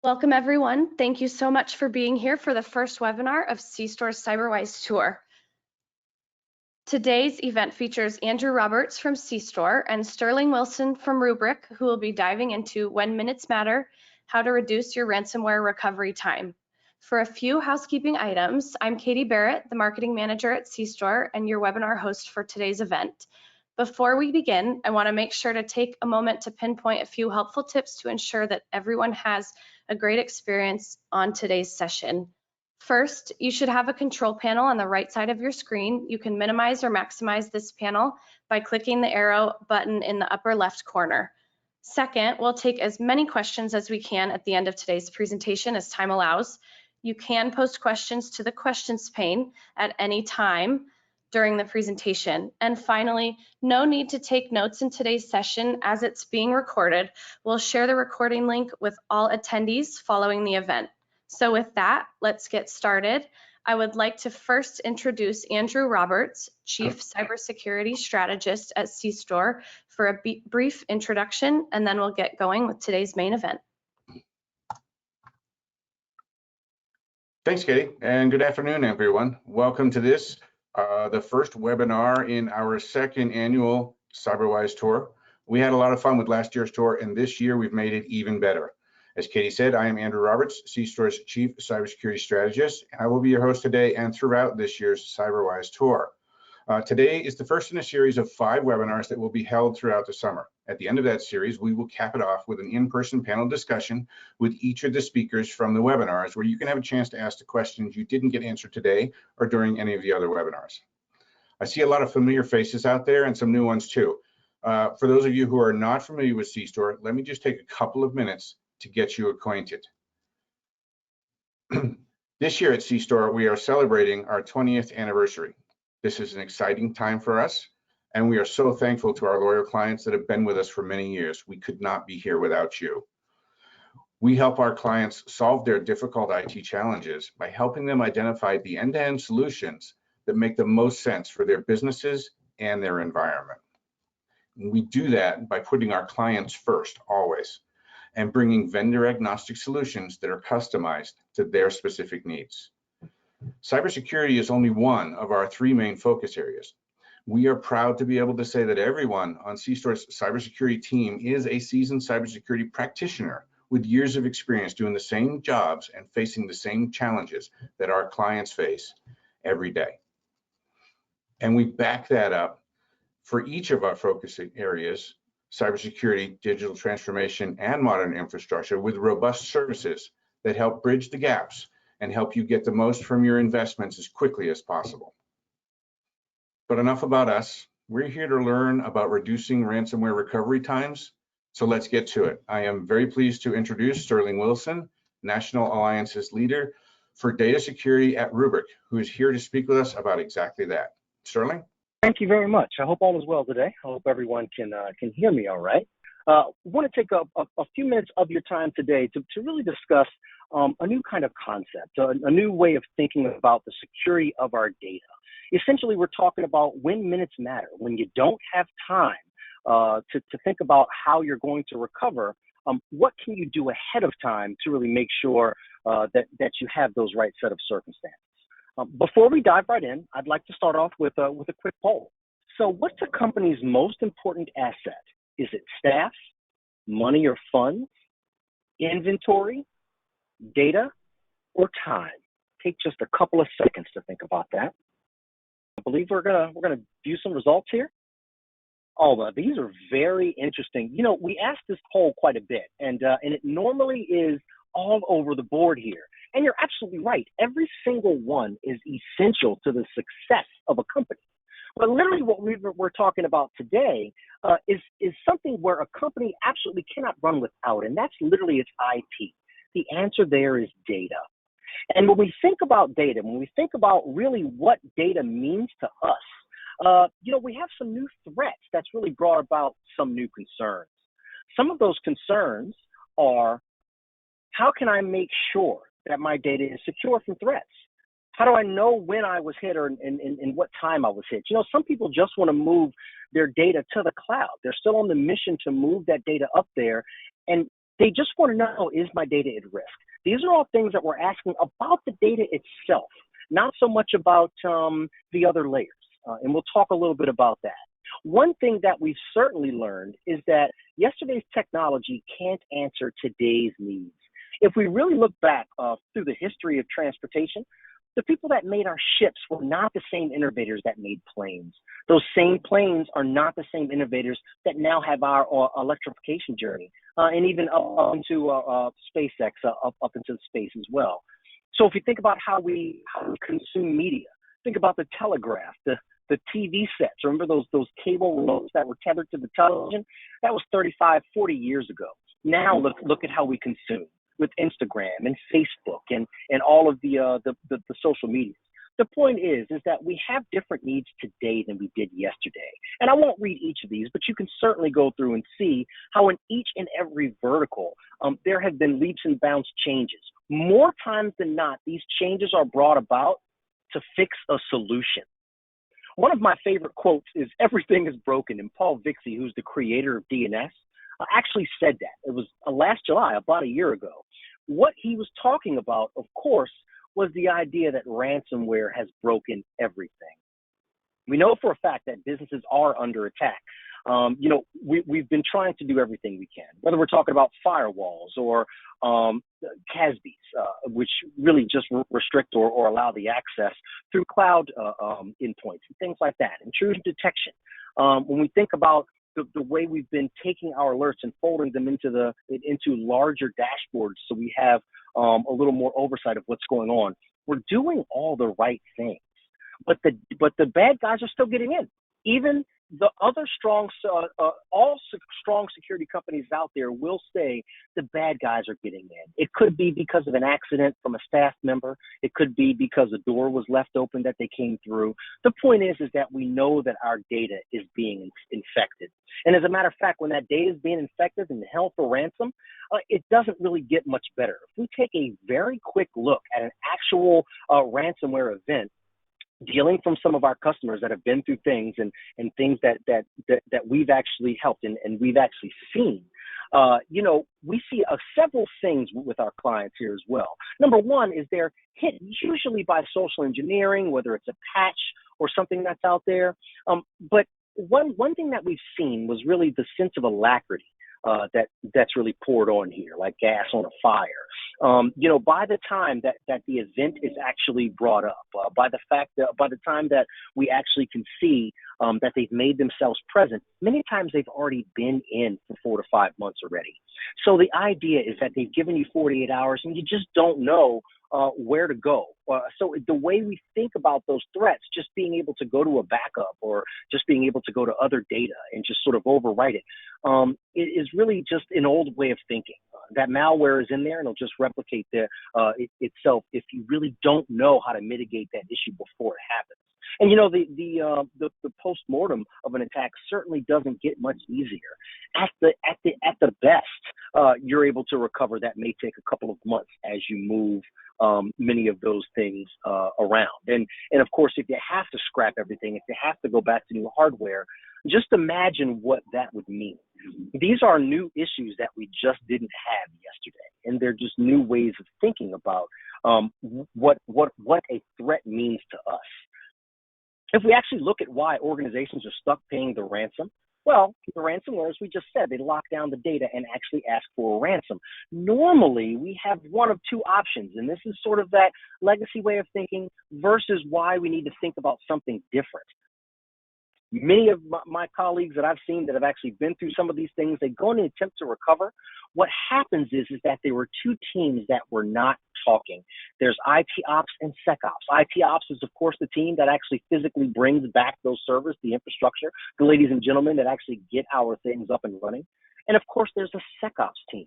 Welcome everyone. Thank you so much for being here for the first webinar of cStor's CyberWise Tour. Today's event features Andrew Roberts from cStor and Sterling Wilson from Rubrik, who will be diving into when minutes matter, how to reduce your ransomware recovery time. For a few housekeeping items, I'm Katie Barrett, the marketing manager at cStor and your webinar host for today's event. Before we begin, I want to make sure to take a moment to pinpoint a few helpful tips to ensure that everyone has a great experience on today's session. First, you should have a control panel on the right side of your screen. You can minimize or maximize this panel by clicking the arrow button in the upper left corner. Second, we'll take as many questions as we can at the end of today's presentation as time allows. You can post questions to the questions pane at any time during the presentation. And finally, no need to take notes in today's session as it's being recorded. We'll share the recording link with all attendees following the event. So with that, let's get started. I would like to first introduce Andrew Roberts, Chief Cybersecurity Strategist at cStor, for a brief introduction, and then we'll get going with today's main event. Thanks, Katie, and good afternoon, everyone. Welcome to this, the first webinar in our second annual CyberWise Tour. We had a lot of fun with last year's tour, and this year we've made it even better. As Katie said, I am Andrew Roberts, cStor's Chief Cybersecurity Strategist, and I will be your host today and throughout this year's CyberWise Tour. Today is the first in a series of 5 webinars that will be held throughout the summer. At the end of that series, we will cap it off with an in-person panel discussion with each of the speakers from the webinars, where you can have a chance to ask the questions you didn't get answered today or during any of the other webinars. I see a lot of familiar faces out there and some new ones too. For those of you who are not familiar with cStor, let me just take a couple of minutes to get you acquainted. This year at cStor, we are celebrating our 20th anniversary. This is an exciting time for us, and we are so thankful to our loyal clients that have been with us for many years. We could not be here without you. We help our clients solve their difficult IT challenges by helping them identify the end-to-end solutions that make the most sense for their businesses and their environment. And we do that by putting our clients first, always, and bringing vendor-agnostic solutions that are customized to their specific needs. Cybersecurity is only one of our 3 main focus areas. We are proud to be able to say that everyone on cStor's cybersecurity team is a seasoned cybersecurity practitioner with years of experience doing the same jobs and facing the same challenges that our clients face every day. And we back that up for each of our focus areas, cybersecurity, digital transformation, and modern infrastructure, with robust services that help bridge the gaps and help you get the most from your investments as quickly as possible. But enough about us. We're here to learn about reducing ransomware recovery times, so let's get to it. I am very pleased to introduce Sterling Wilson, National Alliances Leader for Data Security at Rubrik, who is here to speak with us about exactly that. Sterling? Thank you very much. I hope all is well today. I hope everyone can hear me all right. I want to take a few minutes of your time today to really discuss a new kind of concept, a new way of thinking about the security of our data. Essentially, we're talking about when minutes matter, when you don't have time to think about how you're going to recover. What can you do ahead of time to really make sure that you have those right set of circumstances? Before we dive right in, I'd like to start off with a quick poll. So what's a company's most important asset? Is it staff, money or funds, inventory, data, or time? Take just a couple of seconds to think about that. I believe we're gonna view some results here. Oh, these are very interesting. You know, we ask this poll quite a bit, and it normally is all over the board here. And you're absolutely right. Every single one is essential to the success of a company. But literally what we're talking about today is something where a company absolutely cannot run without, and that's literally its IP. The answer there is data. And when we think about data, when we think about really what data means to us, you know, we have some new threats that's really brought about some new concerns. Some of those concerns are, how can I make sure that my data is secure from threats? How do I know when I was hit or in what time I was hit? You know, some people just want to move their data to the cloud. They're still on the mission to move that data up there, and They just want to know, is my data at risk? These are all things that we're asking about the data itself, not so much about the other layers. And we'll talk a little bit about that. One thing that we've certainly learned is that yesterday's technology can't answer today's needs. If we really look back through the history of transportation, the people that made our ships were not the same innovators that made planes. Those same planes are not the same innovators that now have our electrification journey, and even up into SpaceX, up into space as well. So if you think about how we consume media, think about the telegraph, the TV sets. Remember those cable remotes that were tethered to the television? That was 35, 40 years ago. Now look at how we consume with Instagram and Facebook and all of the social media. The point is that we have different needs today than we did yesterday. And I won't read each of these, but you can certainly go through and see how in each and every vertical, there have been leaps and bounds changes. More times than not, these changes are brought about to fix a solution. One of my favorite quotes is "everything is broken," and Paul Vixie, who's the creator of DNS, actually said that. It was last July, about a year ago. What he was talking about, of course, was the idea that ransomware has broken everything. We know for a fact that businesses are under attack. We've been trying to do everything we can, whether we're talking about firewalls or CASBs, which really just restrict or allow the access through cloud endpoints and things like that, intrusion detection. When we think about the way we've been taking our alerts and folding them into larger dashboards so we have a little more oversight of what's going on, we're doing all the right things. But the bad guys are still getting in. Even the other all strong security companies out there will say the bad guys are getting in. It could be because of an accident from a staff member. It could be because a door was left open that they came through. The point is that we know that our data is being infected. And as a matter of fact, when that data is being infected and held for ransom, it doesn't really get much better. If we take a very quick look at an actual ransomware event, dealing from some of our customers that have been through things and things that we've actually helped and we've actually seen, we see several things with our clients here as well. Number one is they're hit usually by social engineering, whether it's a patch or something that's out there. But one thing that we've seen was really the sense of alacrity that's really poured on here, like gas on a fire. By the time that the event is actually brought up, by the time that we actually can see that they've made themselves present, many times they've already been in for 4 to 5 months already. So the idea is that they've given you 48 hours and you just don't know where to go. So the way we think about those threats, just being able to go to a backup or just being able to go to other data and just sort of overwrite it, is really just an old way of thinking. That malware is in there and it'll just replicate itself if you really don't know how to mitigate that issue before it happens. And the post-mortem of an attack certainly doesn't get much easier. At the best, you're able to recover. That may take a couple of months as you move many of those things around. And of course, if you have to scrap everything, if you have to go back to new hardware, just imagine what that would mean. These are new issues that we just didn't have yesterday, and they're just new ways of thinking about what a threat means to us. If we actually look at why organizations are stuck paying the ransom, well, the ransomware, as we just said, they lock down the data and actually ask for a ransom. Normally, we have one of two options, and this is sort of that legacy way of thinking versus why we need to think about something different. Many of my colleagues that I've seen that have actually been through some of these things, they go in an attempt to recover. What happens is that there were two teams that were not talking. There's IT ops and SecOps. IT ops is, of course, the team that actually physically brings back those servers, the infrastructure, the ladies and gentlemen that actually get our things up and running. And of course, there's a SecOps team.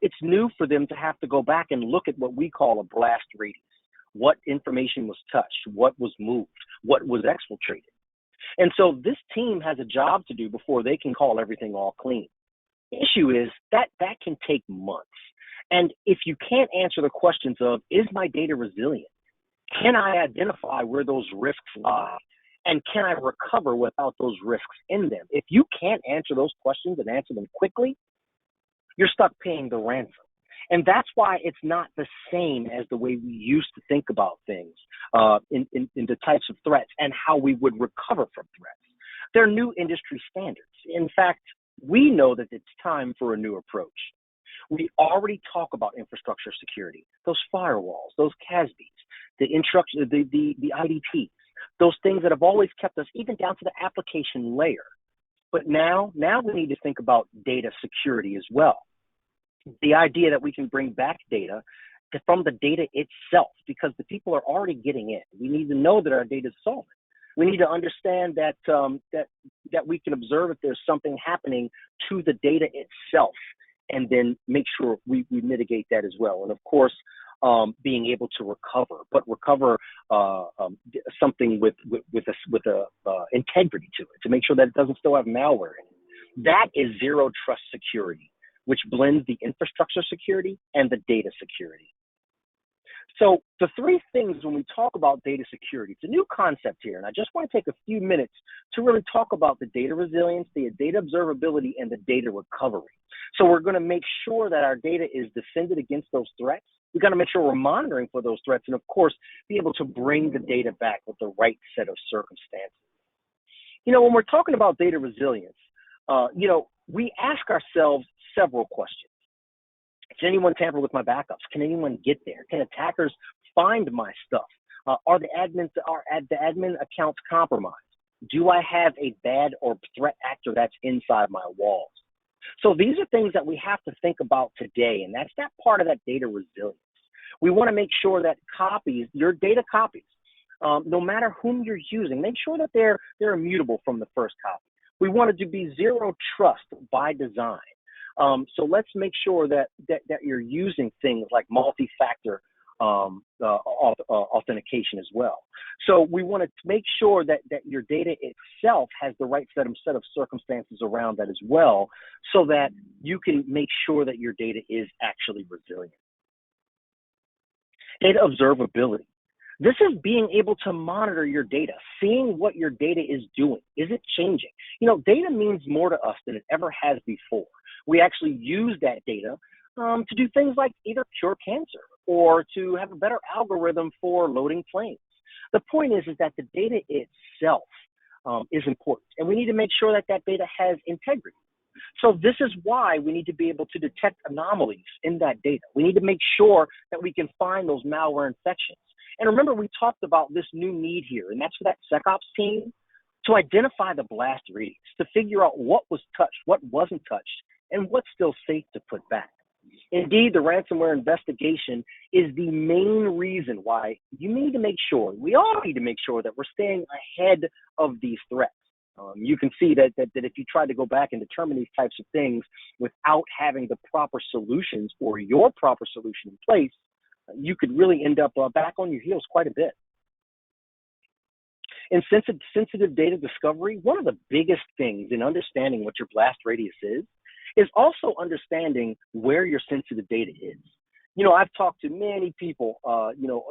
It's new for them to have to go back and look at what we call a blast radius. What information was touched? What was moved? What was exfiltrated? And so this team has a job to do before they can call everything all clean. The issue is that can take months. And if you can't answer the questions of, is my data resilient? Can I identify where those risks lie? And can I recover without those risks in them? If you can't answer those questions and answer them quickly, you're stuck paying the ransom. And that's why it's not the same as the way we used to think about things in the types of threats and how we would recover from threats. They're new industry standards. In fact, we know that it's time for a new approach. We already talk about infrastructure security, those firewalls, those CASBs, the IDPs, those things that have always kept us even down to the application layer. But now we need to think about data security as well. The idea that we can bring back data from the data itself, because the people are already getting in. We need to know that our data is solid. We need to understand that that we can observe if there's something happening to the data itself, and then make sure we mitigate that as well. And of course, being able to recover something with integrity to it, to make sure that it doesn't still have malware in it. That is zero trust security, which blends the infrastructure security and the data security. So the three things when we talk about data security, it's a new concept here, and I just want to take a few minutes to really talk about the data resilience, the data observability, and the data recovery. So we're going to make sure that our data is defended against those threats. We've got to make sure we're monitoring for those threats, and of course, be able to bring the data back with the right set of circumstances. When we're talking about data resilience, we ask ourselves several questions. Can anyone tamper with my backups? Can anyone get there? Can attackers find my stuff? Are the admin accounts compromised? Do I have a bad or threat actor that's inside my walls? So these are things that we have to think about today, and that's that part of that data resilience. We want to make sure that your data copies, no matter whom you're using, make sure that they're immutable from the first copy. We want it to be zero trust by design. So let's make sure that you're using things like multi-factor authentication as well. So we want to make sure that your data itself has the right set of circumstances around that as well, so that you can make sure that your data is actually resilient. Data observability. This is being able to monitor your data, seeing what your data is doing. Is it changing? Data means more to us than it ever has before. We actually use that data to do things like either cure cancer or to have a better algorithm for loading planes. The point is that the data itself is important, and we need to make sure that data has integrity. So this is why we need to be able to detect anomalies in that data. We need to make sure that we can find those malware infections. And remember, we talked about this new need here, and that's for that SecOps team to identify the blast readings, to figure out what was touched, what wasn't touched, and what's still safe to put back. Indeed, the ransomware investigation is the main reason why we all need to make sure that we're staying ahead of these threats. You can see that if you try to go back and determine these types of things without having the proper solutions or your proper solution in place, you could really end up back on your heels quite a bit. In sensitive data discovery, one of the biggest things in understanding what your blast radius is also understanding where your sensitive data is. I've talked to many people,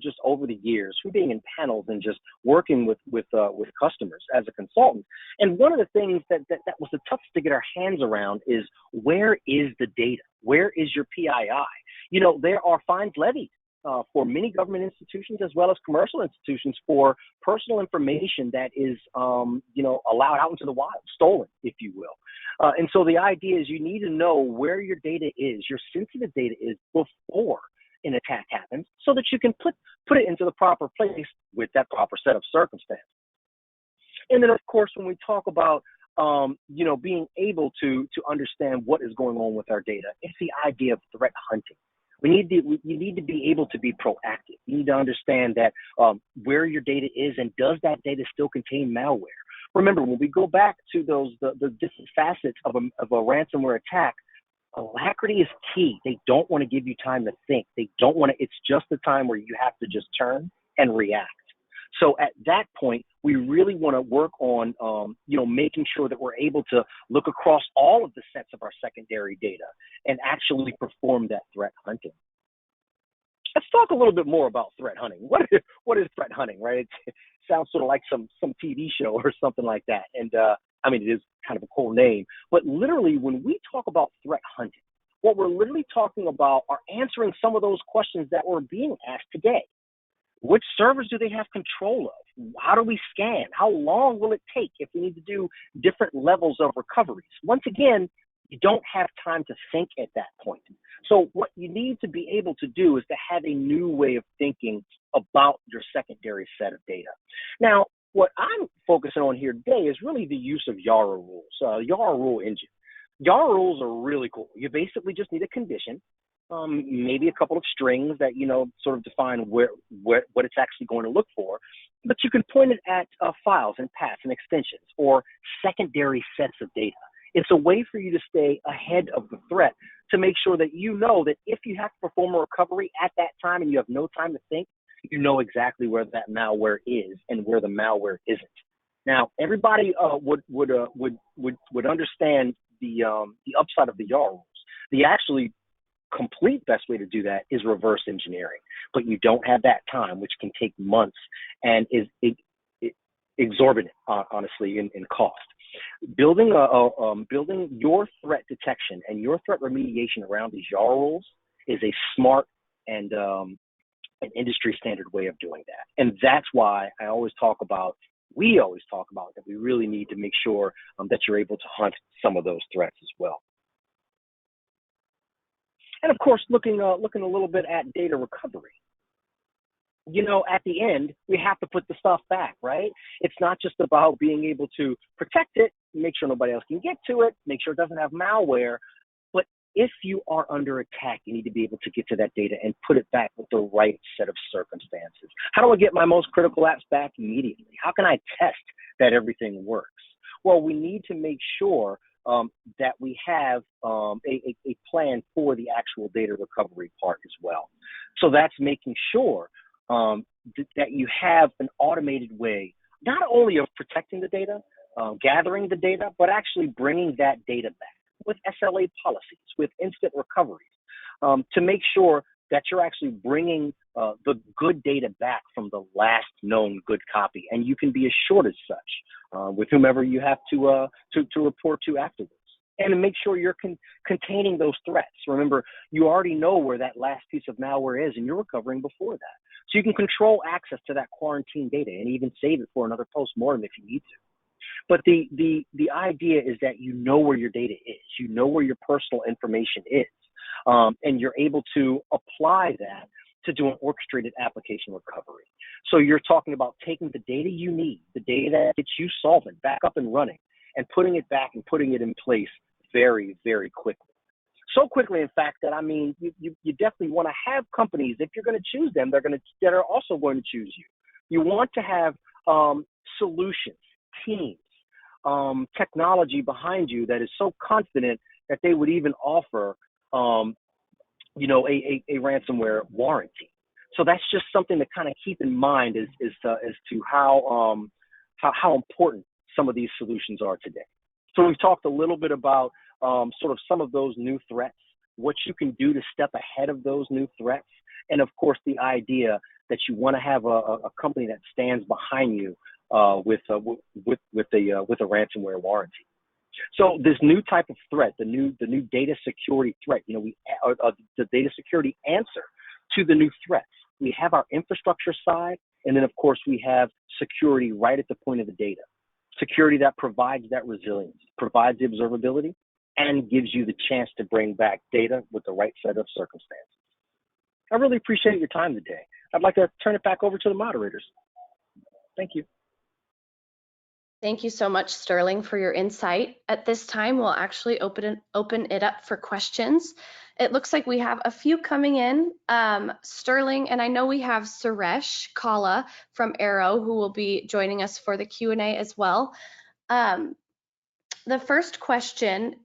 just over the years, from being in panels and just working with customers as a consultant. And one of the things that was the toughest to get our hands around is, where is the data? Where is your PII? There are fines levied for many government institutions as well as commercial institutions for personal information that is, allowed out into the wild, stolen, if you will. And so the idea is you need to know where your data is, your sensitive data is, before an attack happens, so that you can put it into the proper place with that proper set of circumstances. And then, of course, when we talk about being able to understand what is going on with our data, it's the idea of threat hunting. You need to be able to be proactive. You need to understand that where your data is, and does that data still contain malware? Remember, when we go back to the different facets of a ransomware attack, alacrity is key. They don't want to give you time to think. It's just the time where you have to just turn and react. So at that point, we really want to work on, making sure that we're able to look across all of the sets of our secondary data and actually perform that threat hunting. Let's talk a little bit more about threat hunting. What is threat hunting, right? It sounds sort of like some TV show or something like that. And it is kind of a cool name. But literally, when we talk about threat hunting, what we're literally talking about are answering some of those questions that were being asked today. Which servers do they have control of? How do we scan? How long will it take if we need to do different levels of recoveries? Once again, you don't have time to think at that point. So what you need to be able to do is to have a new way of thinking about your secondary set of data. Now, what I'm focusing on here today is really the use of YARA rules, YARA rule engine. YARA rules are really cool. You basically just need a condition, maybe a couple of strings that, sort of define what it's actually going to look for, but you can point it at files and paths and extensions or secondary sets of data. It's a way for you to stay ahead of the threat to make sure that you know that if you have to perform a recovery at that time and you have no time to think, you know exactly where that malware is and where the malware isn't. Now, everybody would understand the upside of the YARA rules. The actually complete best way to do that is reverse engineering, but you don't have that time, which can take months and is exorbitant, honestly, in cost. Building your threat detection and your threat remediation around these YARA rules is a smart and an industry standard way of doing that. And that's why we always talk about that we really need to make sure that you're able to hunt some of those threats as well. And of course, looking a little bit at data recovery. At the end, we have to put the stuff back, right? It's not just about being able to protect it, make sure nobody else can get to it, make sure it doesn't have malware. But if you are under attack, you need to be able to get to that data and put it back with the right set of circumstances. How do I get my most critical apps back immediately? How can I test that everything works? Well, we need to make sure that we have a plan for the actual data recovery part as well. So that's making sure that you have an automated way, not only of protecting the data, gathering the data, but actually bringing that data back with SLA policies, with instant recoveries, to make sure that you're actually bringing the good data back from the last known good copy, and you can be assured as such with whomever you have to report to afterwards. And to make sure you're containing those threats. Remember, you already know where that last piece of malware is, and you're recovering before that. So you can control access to that quarantine data and even save it for another post-mortem if you need to. But the idea is that you know where your data is, you know where your personal information is, and you're able to apply that to do an orchestrated application recovery. So you're talking about taking the data you need, the data that gets you solvent back up and running, and putting it back and putting it in place very, very quickly. So quickly, in fact, that you definitely want to have companies, if you're going to choose them, that are also going to choose you. You want to have solutions, teams, technology behind you that is so confident that they would even offer, a ransomware warranty. So that's just something to kind of keep in mind as to how important some of these solutions are today. So we've talked a little bit about sort of some of those new threats, what you can do to step ahead of those new threats, and of course the idea that you want to have a company that stands behind you with a ransomware warranty. So this new type of threat, the new data security threat, the data security answer to the new threats. We have our infrastructure side, and then of course we have security right at the point of the data. Security that provides that resilience, provides the observability, and gives you the chance to bring back data with the right set of circumstances. I really appreciate your time today. I'd like to turn it back over to the moderators. Thank you. Thank you so much, Sterling, for your insight. At this time, we'll actually open it up for questions. It looks like we have a few coming in. Sterling, and I know we have Suresh Kala from Arrow, who will be joining us for the Q&A as well. The first question,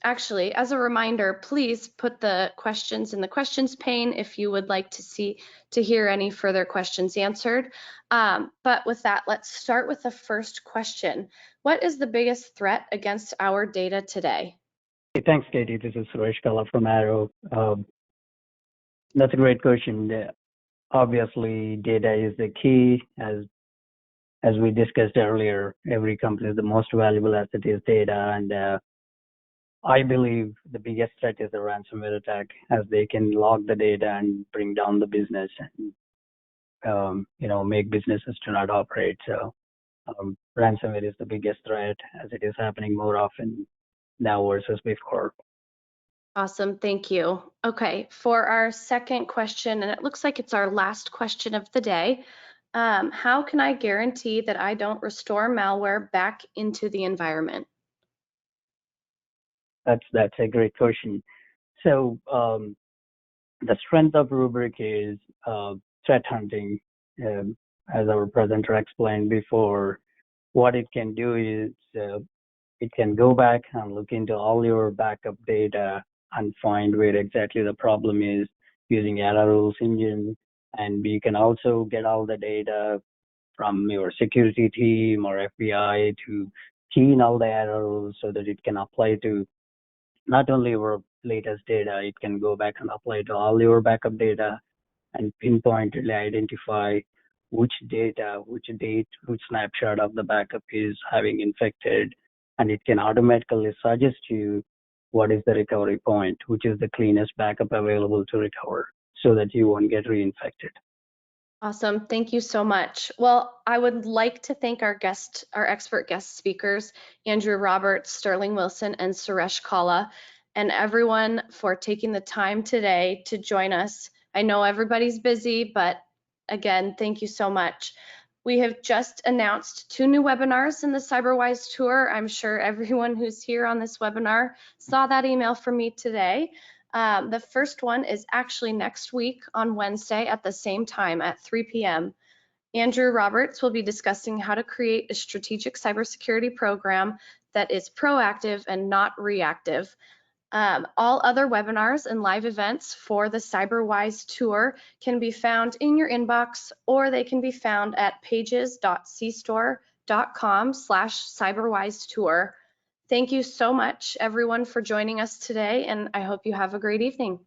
actually, as a reminder, please put the questions in the questions pane if you would like to hear any further questions answered. But with that, let's start with the first question. What is the biggest threat against our data today? Hey, thanks, Katie. This is Suresh Kala from Arrow. That's a great question. Obviously, data is the key. As we discussed earlier, every company, the most valuable asset is data, and I believe the biggest threat is the ransomware attack, as they can log the data and bring down the business and make businesses to not operate. So ransomware is the biggest threat, as it is happening more often now versus before. Awesome, thank you. Okay, for our second question, and it looks like it's our last question of the day, how can I guarantee that I don't restore malware back into the environment? That's a great question. So the strength of Rubrik is threat hunting. As our presenter explained before, what it can do is it can go back and look into all your backup data and find where exactly the problem is using error rules engine. And you can also get all the data from your security team or FBI to key in all the error rules so that it can apply to not only your latest data, it can go back and apply to all your backup data and pinpointedly identify which data, which date, which snapshot of the backup is having infected, and it can automatically suggest you what is the recovery point, which is the cleanest backup available to recover, so that you won't get reinfected. Awesome, thank you so much. Well, I would like to thank our expert guest speakers, Andrew Roberts, Sterling Wilson, and Suresh Kala, and everyone for taking the time today to join us. I know everybody's busy, but again, thank you so much. We have just announced 2 new webinars in the CyberWise Tour. I'm sure everyone who's here on this webinar saw that email from me today. The first one is actually next week on Wednesday at the same time at 3 p.m. Andrew Roberts will be discussing how to create a strategic cybersecurity program that is proactive and not reactive. All other webinars and live events for the CyberWise Tour can be found in your inbox, or they can be found at pages.cstor.com/CyberWise Tour. Thank you so much, everyone, for joining us today, and I hope you have a great evening.